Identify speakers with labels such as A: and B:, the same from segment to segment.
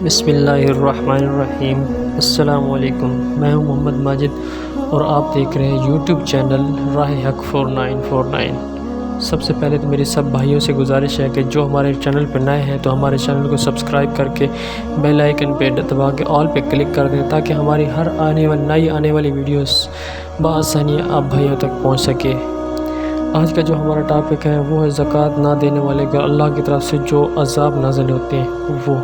A: بسم اللہ الرحمن الرحیم۔ السلام علیکم، میں ہوں محمد ماجد اور آپ دیکھ رہے ہیں یوٹیوب چینل راہ حق 4949۔ سب سے پہلے تو میری سب بھائیوں سے گزارش ہے کہ جو ہمارے چینل پہ نئے ہیں تو ہمارے چینل کو سبسکرائب کر کے بیل آئیکن پہ دبا کے آل پہ کلک کر دیں تاکہ ہماری ہر نئی آنے والی ویڈیوز بآسانی آپ بھائیوں تک پہنچ سکے۔ آج کا جو ہمارا ٹاپک ہے وہ ہے زکوٰۃ نہ دینے والے کو اللہ کی طرف سے جو عذاب نازل ہوتے ہیں، وہ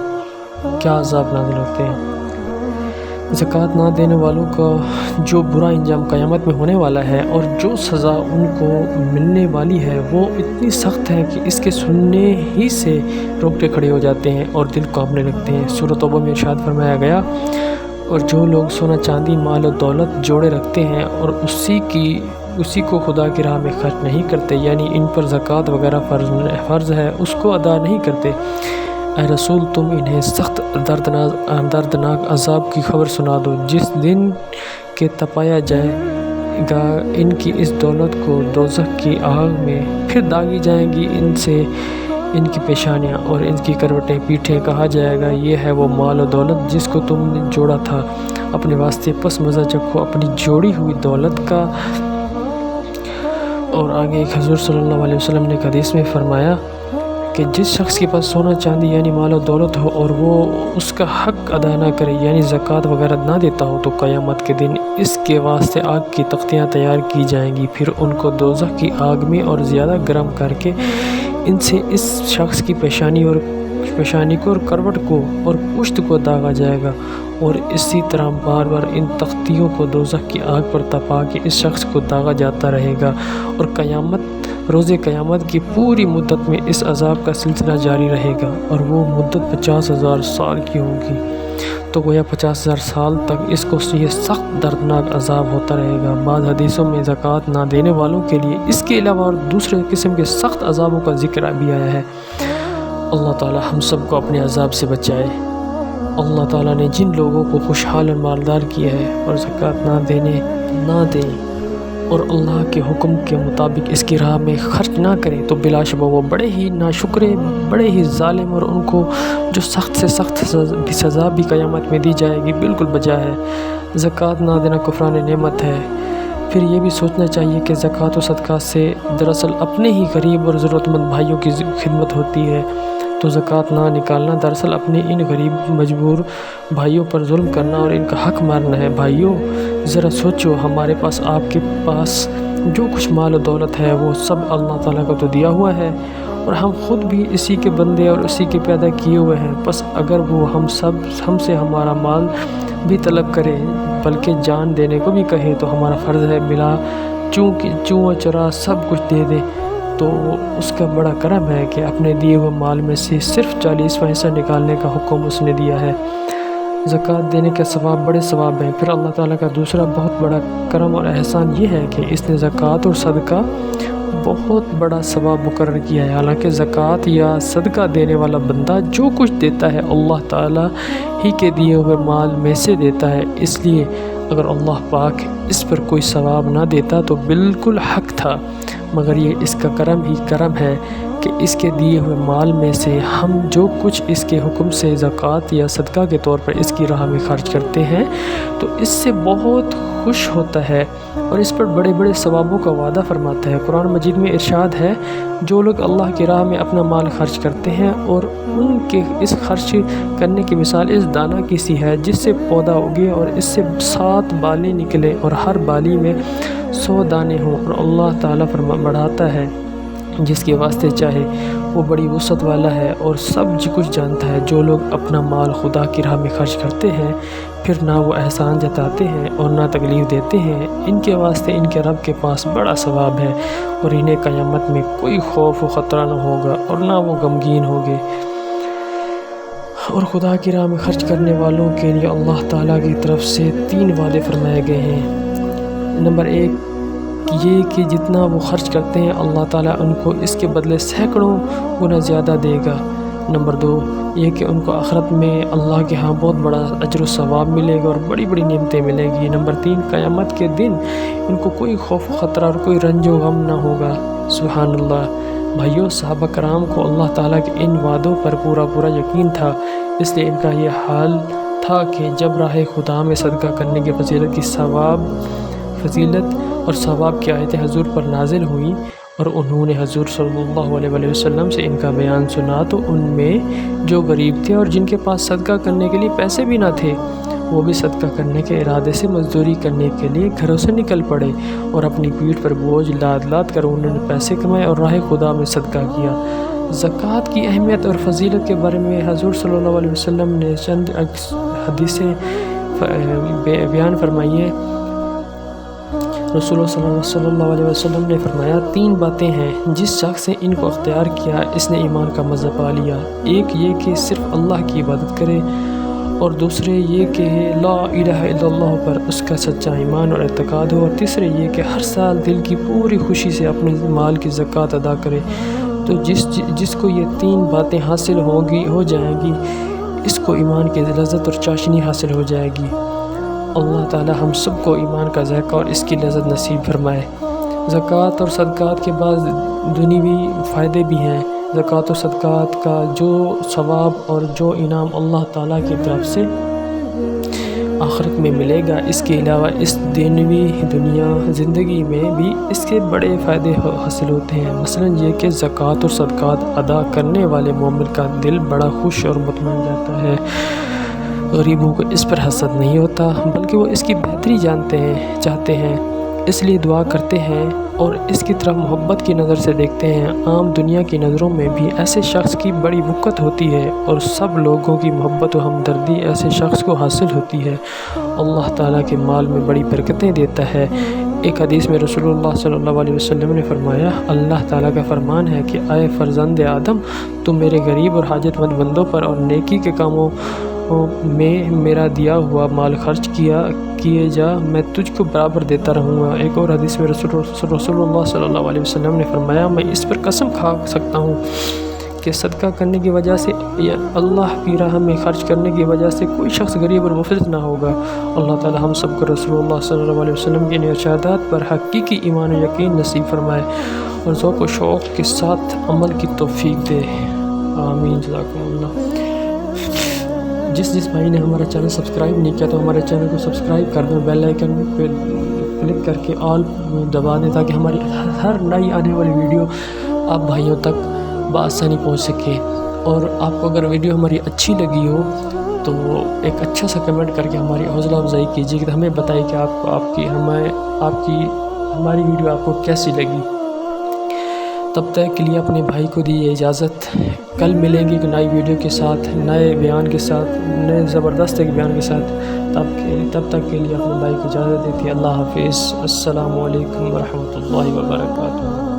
A: کیا عذاب نازل ہوتے ہیں۔ زکوٰۃ نہ دینے والوں کا جو برا انجام قیامت میں ہونے والا ہے اور جو سزا ان کو ملنے والی ہے وہ اتنی سخت ہے کہ اس کے سننے ہی سے روکٹے کھڑے ہو جاتے ہیں اور دل کانپنے لگتے ہیں۔ سورۃ توبہ میں ارشاد فرمایا گیا، اور جو لوگ سونا چاندی مال و دولت جوڑے رکھتے ہیں اور اسی کو خدا کی راہ میں خرچ نہیں کرتے، یعنی ان پر زکوٰۃ وغیرہ فرض ہے اس کو ادا نہیں کرتے، اے رسول تم انہیں سخت دردناک عذاب کی خبر سنا دو، جس دن کے تپایا جائے گا ان کی اس دولت کو دوزخ کی آگ میں، پھر داغی جائیں گی ان سے ان کی پیشانیاں اور ان کی کروٹیں پیٹھیں، کہا جائے گا یہ ہے وہ مال و دولت جس کو تم نے جوڑا تھا اپنے واسطے، پس مزہ چکھو اپنی جوڑی ہوئی دولت کا۔ اور آگے ایک حضور صلی اللہ علیہ وسلم نے ایک حدیث میں فرمایا کہ جس شخص کے پاس سونا چاندی یعنی مال و دولت ہو اور وہ اس کا حق ادا نہ کرے یعنی زکوٰۃ وغیرہ نہ دیتا ہو تو قیامت کے دن اس کے واسطے آگ کی تختیاں تیار کی جائیں گی، پھر ان کو دوزخ کی آگ میں اور زیادہ گرم کر کے ان سے اس شخص کی پیشانی کو اور کروٹ کو اور پشت کو داغا جائے گا، اور اسی طرح بار بار ان تختیوں کو دوزخ کی آگ پر تپا کے اس شخص کو داغا جاتا رہے گا، اور روز قیامت کی پوری مدت میں اس عذاب کا سلسلہ جاری رہے گا، اور وہ مدت 50,000 سال کی ہوگی، تو گویا 50,000 سال تک اس کو یہ سخت دردناک عذاب ہوتا رہے گا۔ بعض حدیثوں میں زکوٰۃ نہ دینے والوں کے لیے اس کے علاوہ اور دوسرے قسم کے سخت عذابوں کا ذکر بھی آیا ہے۔ اللہ تعالی ہم سب کو اپنے عذاب سے بچائے۔ اللہ تعالیٰ نے جن لوگوں کو خوشحال اور مالدار کیا ہے اور زکوٰۃ نہ دیں اور اللہ کے حکم کے مطابق اس کی راہ میں خرچ نہ کریں تو بلا شبہ وہ بڑے ہی ناشکرے، بڑے ہی ظالم، اور ان کو جو سخت سے سخت سزا بھی قیامت میں دی جائے گی بالکل بجا ہے۔ زکوٰۃ نہ دینا کفران نعمت ہے۔ پھر یہ بھی سوچنا چاہیے کہ زکوٰۃ و صدقات سے دراصل اپنے ہی غریب اور ضرورت مند بھائیوں کی خدمت ہوتی ہے، تو زکوٰۃ نہ نکالنا دراصل اپنے ان غریب مجبور بھائیوں پر ظلم کرنا اور ان کا حق مارنا ہے۔ بھائیوں ذرا سوچو، ہمارے پاس آپ کے پاس جو کچھ مال و دولت ہے وہ سب اللہ تعالیٰ کو تو دیا ہوا ہے، اور ہم خود بھی اسی کے بندے اور اسی کے پیدا کیے ہوئے ہیں، بس اگر وہ ہم سے ہمارا مال بھی طلب کرے بلکہ جان دینے کو بھی کہے تو ہمارا فرض ہے بلا چوں چرا سب کچھ دے دے، تو اس کا بڑا کرم ہے کہ اپنے دیے ہوئے مال میں سے صرف 40% نکالنے کا حکم اس نے دیا ہے۔ زکوٰۃ دینے کا ثواب بڑے ثواب ہیں۔ پھر اللہ تعالیٰ کا دوسرا بہت بڑا کرم اور احسان یہ ہے کہ اس نے زکوٰۃ اور صدقہ بہت بڑا ثواب مقرر کیا ہے۔ حالانکہ زکوٰۃ یا صدقہ دینے والا بندہ جو کچھ دیتا ہے اللہ تعالیٰ ہی کے دیے ہوئے مال میں سے دیتا ہے، اس لیے اگر اللہ پاک اس پر کوئی ثواب نہ دیتا تو بالکل حق تھا، مگر یہ اس کا کرم ہے کہ اس کے دیے ہوئے مال میں سے ہم جو کچھ اس کے حکم سے زکوٰۃ یا صدقہ کے طور پر اس کی راہ میں خرچ کرتے ہیں تو اس سے بہت خوش ہوتا ہے اور اس پر بڑے بڑے ثوابوں کا وعدہ فرماتا ہے۔ قرآن مجید میں ارشاد ہے، جو لوگ اللہ کی راہ میں اپنا مال خرچ کرتے ہیں اور ان کے اس خرچ کرنے کی مثال اس دانہ کی سی ہے جس سے پودا اگے اور اس سے 7 بالیں نکلے اور ہر بالی میں 100 دانے ہوں، اور اللہ تعالیٰ بڑھاتا ہے جس کے واسطے چاہے، وہ بڑی وسعت والا ہے اور سب کچھ جانتا ہے۔ جو لوگ اپنا مال خدا کی راہ میں خرچ کرتے ہیں پھر نہ وہ احسان جتاتے ہیں اور نہ تکلیف دیتے ہیں، ان کے واسطے ان کے رب کے پاس بڑا ثواب ہے، اور انہیں قیامت میں کوئی خوف و خطرہ نہ ہوگا اور نہ وہ غمگین ہوگے۔ اور خدا کی راہ میں خرچ کرنے والوں کے لیے اللہ تعالیٰ کی طرف سے 3 وعدے فرمائے گئے ہیں۔ نمبر 1 یہ کہ جتنا وہ خرچ کرتے ہیں اللہ تعالیٰ ان کو اس کے بدلے سینکڑوں گنا زیادہ دے گا۔ نمبر 2 یہ کہ ان کو آخرت میں اللہ کے ہاں بہت بڑا اجر و ثواب ملے گا اور بڑی بڑی نعمتیں ملے گی۔ نمبر 3 قیامت کے دن ان کو کوئی خوف و خطرہ اور کوئی رنج و غم نہ ہوگا۔ سبحان اللہ۔ بھائیوں، صحابہ کرام کو اللہ تعالیٰ کے ان وعدوں پر پورا یقین تھا، اس لیے ان کا یہ حال تھا کہ جب راہ خدا میں صدقہ کرنے کی فضیلت اور ثواب کی آیتیں حضور پر نازل ہوئیں اور انہوں نے حضور صلی اللہ علیہ وسلم سے ان کا بیان سنا، تو ان میں جو غریب تھے اور جن کے پاس صدقہ کرنے کے لیے پیسے بھی نہ تھے، وہ بھی صدقہ کرنے کے ارادے سے مزدوری کرنے کے لیے گھروں سے نکل پڑے اور اپنی پیٹھ پر بوجھ لاد لاد کر انہوں نے پیسے کمائے اور راہ خدا میں صدقہ کیا۔ زکوٰۃ کی اہمیت اور فضیلت کے بارے میں حضور صلی اللہ علیہ وسلم نے چند حدیثیں بیان فرمائی ہیں۔ رسول اللہ صلی اللہ علیہ وسلم نے فرمایا، 3 باتیں ہیں جس شخص نے ان کو اختیار کیا اس نے ایمان کا مزہ پا لیا۔ ایک یہ کہ صرف اللہ کی عبادت کرے، اور دوسرے یہ کہ لا الہ الا اللہ پر اس کا سچا ایمان اور اعتقاد ہو، اور تیسرے یہ کہ ہر سال دل کی پوری خوشی سے اپنے مال کی زکوٰۃ ادا کرے۔ تو جس کو یہ 3 باتیں حاصل ہو جائیں گی، اس کو ایمان کی لذت اور چاشنی حاصل ہو جائے گی۔ اللہ تعالی ہم سب کو ایمان کا ذائقہ اور اس کی لذت نصیب فرمائے۔ زکوٰۃ اور صدقات کے بعض دنیوی فائدے بھی ہیں۔ زکوٰۃ و صدقات کا جو ثواب اور جو انعام اللہ تعالیٰ کی طرف سے آخرت میں ملے گا، اس کے علاوہ اس دنیوی زندگی میں بھی اس کے بڑے فائدے حاصل ہوتے ہیں۔ مثلا یہ کہ زکوٰۃ اور صدقات ادا کرنے والے مومن کا دل بڑا خوش اور مطمئن رہتا ہے۔ غریبوں کو اس پر حسد نہیں ہوتا، بلکہ وہ اس کی بہتری چاہتے ہیں، اس لیے دعا کرتے ہیں اور اس کی طرف محبت کی نظر سے دیکھتے ہیں۔ عام دنیا کی نظروں میں بھی ایسے شخص کی بڑی وقت ہوتی ہے اور سب لوگوں کی محبت و ہمدردی ایسے شخص کو حاصل ہوتی ہے۔ اللہ تعالیٰ کے مال میں بڑی برکتیں دیتا ہے۔ ایک حدیث میں رسول اللہ صلی اللہ علیہ وسلم نے فرمایا، اللہ تعالیٰ کا فرمان ہے کہ اے فرزند آدم، تم میرے غریب اور حاجت مند بندوں پر اور نیکی کے کاموں میں میرا دیا ہوا مال خرچ کیے جا، میں تجھ کو برابر دیتا رہوں گا۔ ایک اور حدیث میں رسول اللہ صلی اللہ علیہ وسلم نے فرمایا، میں اس پر قسم کھا سکتا ہوں کہ صدقہ کرنے کی وجہ سے یا اللہ کی راہ میں خرچ کرنے کی وجہ سے کوئی شخص غریب اور مفلس نہ ہوگا۔ اللہ تعالی ہم سب کو رسول اللہ صلی اللہ علیہ وسلم کے ارشادات پر حقیقی ایمان و یقین نصیب فرمائے اور ذوق و شوق کے ساتھ عمل کی توفیق دے۔ آمین۔ جزاکم اللہ۔ جس بھائی نے ہمارا چینل سبسکرائب نہیں کیا تو ہمارے چینل کو سبسکرائب کر دیں، بیل آئیکن پہ کلک کر کے آل دبا دیں تاکہ ہماری ہر نئی آنے والی ویڈیو آپ بھائیوں تک بآسانی پہنچ سکے۔ اور آپ کو اگر ویڈیو ہماری اچھی لگی ہو تو ایک اچھا سا کمنٹ کر کے ہماری حوصلہ افزائی کیجیے کہ ہمیں بتائیں کہ ہماری ویڈیو آپ کو کیسی لگی۔ تب تک کے لیے اپنے بھائی کو دیے اجازت، کل ملیں گے ایک نئی ویڈیو کے ساتھ، نئے بیان کے ساتھ، نئے زبردست ایک بیان کے ساتھ۔ تب تک کے لیے اپنے بھائی کو اجازت دیتی ہے۔ اللہ حافظ۔ السلام علیکم ورحمۃ اللہ وبرکاتہ۔